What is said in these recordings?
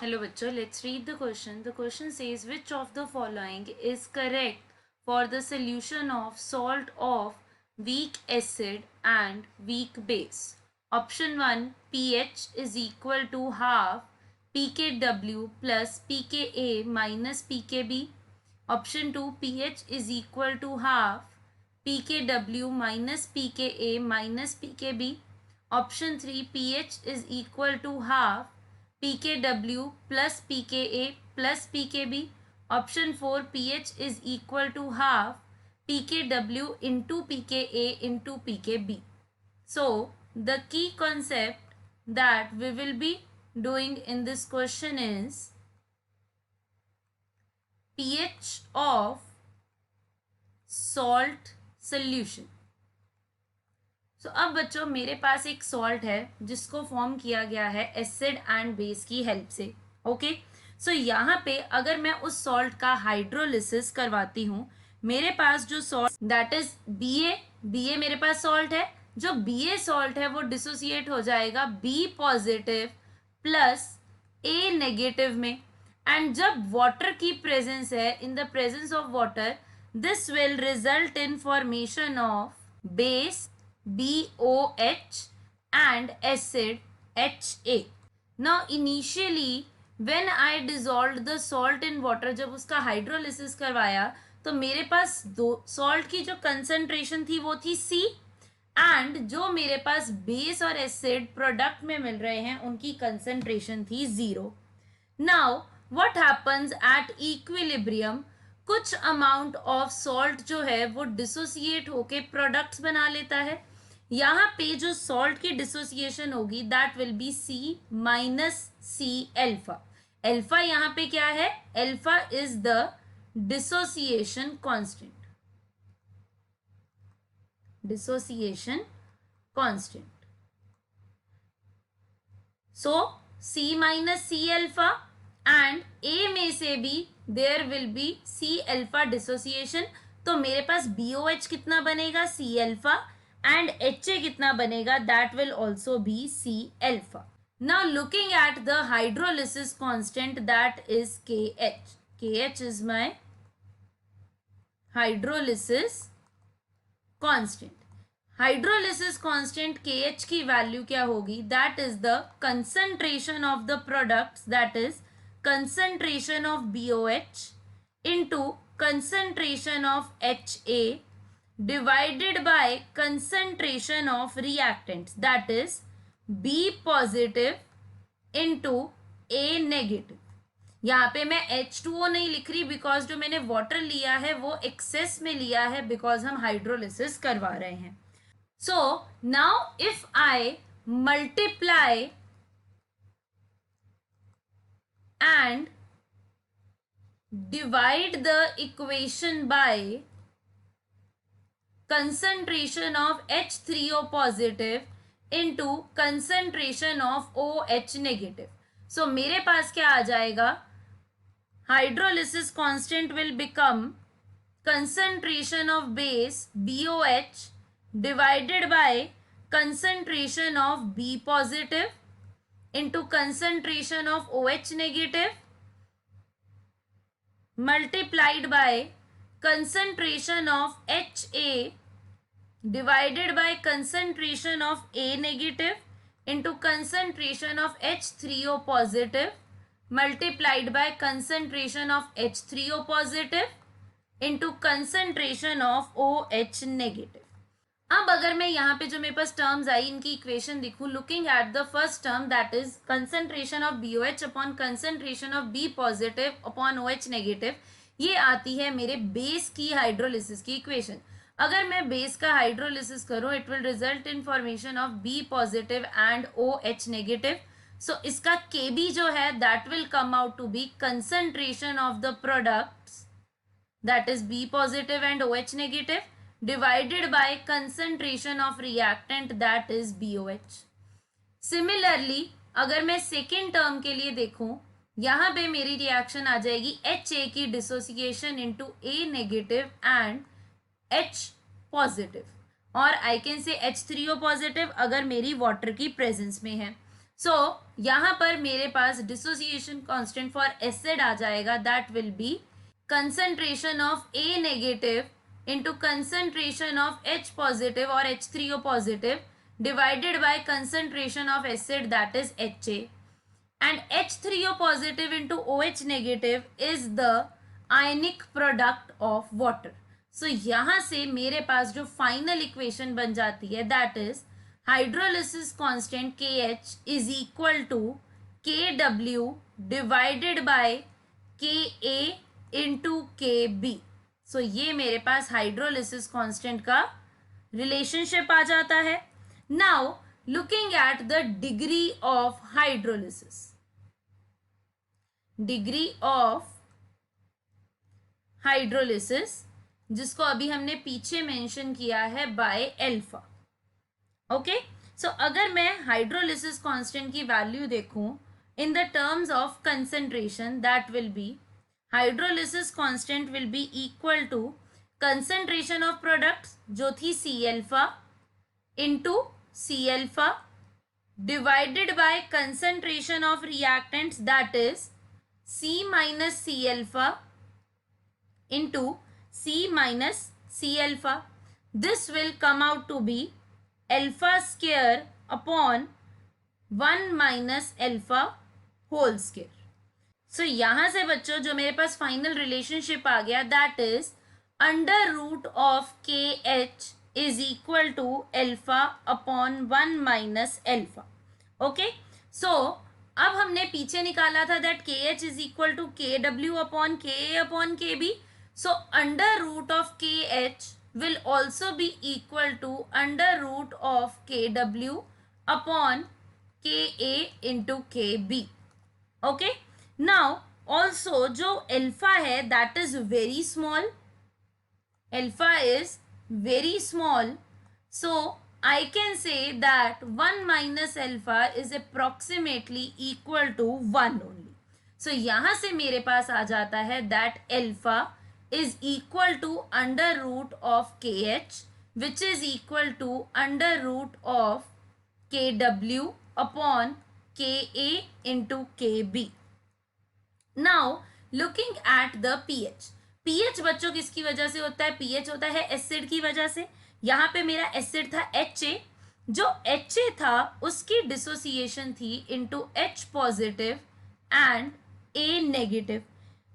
Hello bachcho, let's read the question. The question says which of the following is correct for the solution of salt of weak acid and weak base. Option 1 pH is equal to half pKw plus pKa minus pKb. Option 2 pH is equal to half pKw minus pKa minus pKb. Option 3 pH is equal to half pKw plus pKa plus pKb. Option 4 pH is equal to half pKw into pKa into pKb. So the key concept that we will be doing in this question is pH of salt solution. सो अब बच्चों मेरे पास एक salt है जिसको form किया गया है acid and base की हेल्प से. ओके सो यहाँ पे अगर मैं उस सॉल्ट का हाइड्रोलिसिस करवाती हूँ, मेरे पास जो सॉल्ट दैट इज बी ए मेरे पास सॉल्ट है. जो बी ए सॉल्ट है वो डिसोसिएट हो जाएगा बी पॉजिटिव प्लस ए नेगेटिव में. एंड जब वाटर की प्रेजेंस है, in the presence of water, this will result in formation of base BOH and acid HA. Now initially when I dissolved the salt in water, जब उसका hydrolysis करवाया तो मेरे पास दो सॉल्ट की जो कंसंट्रेशन थी वो थी C, एंड जो मेरे पास बेस और एसिड प्रोडक्ट में मिल रहे हैं उनकी कंसंट्रेशन थी 0. Now what happens at equilibrium, कुछ अमाउंट ऑफ सॉल्ट जो है वो डिसोसिएट होके प्रोडक्ट्स बना लेता है. यहाँ पे जो सॉल्ट की डिसोसिएशन होगी that will be C minus C alpha. Alpha यहाँ पे क्या है? Alpha is the dissociation constant. Dissociation constant. So C minus C alpha and A में से भी there will be C alpha dissociation. तो मेरे पास BOH कितना बनेगा? C alpha. And HA कितना बनेगा? That will also be C alpha. Now looking at the hydrolysis constant, that is KH. KH is my hydrolysis constant. Hydrolysis constant KH की value क्या होगी? That is the concentration of the products, that is concentration of BOH into concentration of HA divided by concentration of reactants, that is B positive into A negative. यहाँ पे मैं H2O नहीं लिख रही because जो मैंने वाटर लिया है वो एक्सेस में लिया है बिकॉज हम हाइड्रोलिसिस करवा रहे हैं. So now if I multiply and divide the equation by concentration of H3O positive into concentration of OH negative. So मेरे पास क्या आ जाएगा? Hydrolysis constant will become concentration of base BOH divided by concentration of B positive into concentration of OH negative multiplied by concentration of HA divided by concentration of A negative into concentration of H3O positive multiplied by concentration of H3O positive into concentration of OH negative. अब अगर मैं यहाँ पे जो मेरे पास terms आई इनकी equation देखूं, looking at the first term that is concentration of BOH upon concentration of B positive upon OH negative, ये आती है मेरे बेस की हाइड्रोलिसिस की इक्वेशन. अगर मैं बेस का हाइड्रोलिसिस करूं it will result in formation of B positive and OH negative. So इसका KB जो है that will come out to be concentration of the products that is B positive and OH negative divided by concentration of reactant that is BOH. Similarly अगर मैं second term के लिए देखूं, यहाँ पे मेरी रिएक्शन आ जाएगी HA की dissociation into A negative and H positive, और I can say H3O positive अगर मेरी वाटर की प्रेजेंस में है. सो यहाँ पर मेरे पास डिसोसिएशन कांस्टेंट फॉर एसिड आ जाएगा, that will B concentration of A negative into concentration of H positive or H3O positive divided by concentration of acid, that is HA, and H3O positive into OH negative is the ionic product of water. So यहाँ से मेरे पास जो final equation बन जाती है that is hydrolysis constant KH is equal to KW divided by KA into KB. So ये मेरे पास हाइड्रोलिसिस कांस्टेंट का रिलेशनशिप आ जाता है. Now looking at the degree of hydrolysis, degree of hydrolysis जिसको अभी हमने पीछे मेंशन किया है बाय अल्फा. ओके, सो अगर मैं हाइड्रोलिसिस कांस्टेंट की वैल्यू देखूं in the terms of concentration, that will be hydrolysis constant will be equal to concentration of products जो थी C alpha into C alpha divided by concentration of reactants that is C minus C alpha into C minus C alpha. This will come out to be alpha square upon 1 minus alpha whole square. So यहाँ से बच्चों जो मेरे पास final relationship आ गया that is under root of KH is equal to alpha upon 1 minus alpha. Okay, so अब हमने पीछे निकाला था that KH is equal to KW upon KA upon KB. So under root of KH will also be equal to under root of KW upon KA into KB. Okay, now also जो alpha है that is very small, alpha is very small, so I can say that 1 minus alpha is approximately equal to 1 only. So यहाँ से मेरे पास आ जाता है that alpha is equal to under root of KH which is equal to under root of KW upon KA into KB. Now looking at the pH. pH बच्चों किसकी वजह से होता है? pH होता है एसिड की वजह से. यहाँ पे मेरा एसिड था HA, जो HA था उसकी डिसोसिएशन थी into H positive and A negative.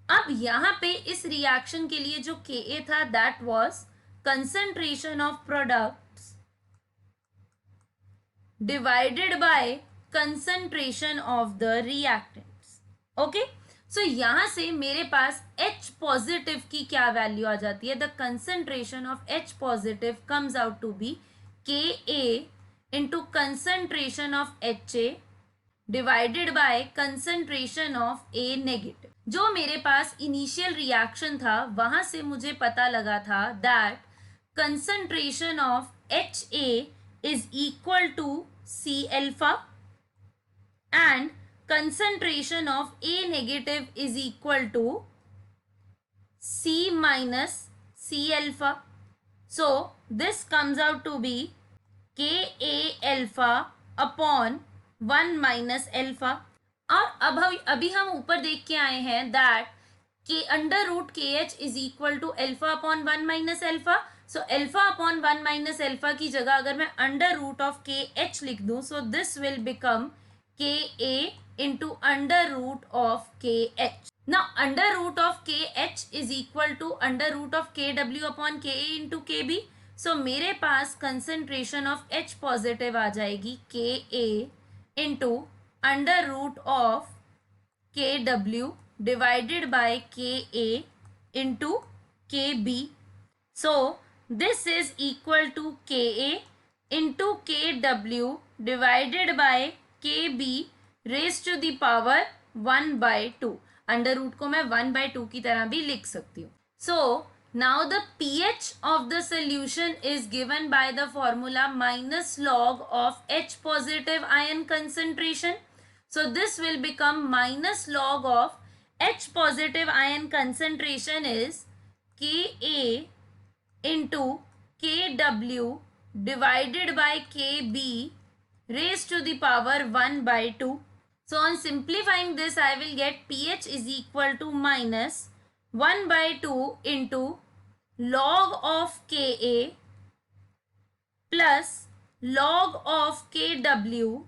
अब यहाँ पे इस रिएक्शन के लिए जो Ka था that was concentration of products divided by concentration of the reactants. Okay, so यहाँ से मेरे पास H पॉजिटिव की क्या वैल्यू आ जाती है? The concentration of H positive comes out to be Ka into concentration of HA divided by concentration of A negative. जो मेरे पास इनिशियल रिएक्शन था वहां से मुझे पता लगा था that concentration of HA is equal to C alpha and concentration of A negative is equal to C minus C alpha. So this comes out to be Ka alpha upon 1 minus alpha. और अब अभी हम ऊपर देख के आए हैं that के under root KH is equal to alpha upon 1 minus alpha. So alpha upon 1 minus alpha की जगह अगर मैं अंडर रूट ऑफ KH लिख दूं सो this will become KA into under root of KH. Now under root of KH is equal to under root of KW upon KA into KB. So मेरे पास concentration of H positive आ जाएगी KA into under root of KW divided by KA into KB. So this is equal to KA into KW divided by KB raise to the power 1/2. Under root को मैं 1/2 की तरह भी लिख सकती हूँ. So now the pH of the solution is given by the formula minus log of H positive ion concentration. So this will become minus log of H positive ion concentration is Ka into KW divided by KB raised to the power 1 by 2. So on simplifying this, I will get pH is equal to minus 1 by 2 into log of Ka plus log of Kw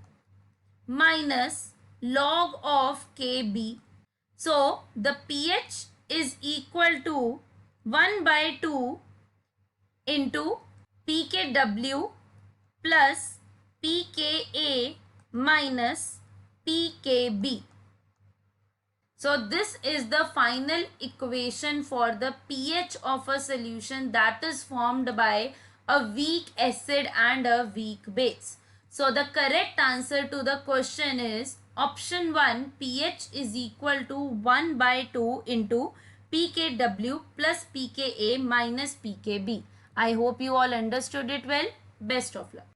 minus log of Kb. So the pH is equal to 1 by 2 into pKw plus pKa minus pKb. So this is the final equation for the pH of a solution that is formed by a weak acid and a weak base. So the correct answer to the question is option 1, pH is equal to 1 by 2 into pKw plus pKa minus pKb. I hope you all understood it well. Best of luck.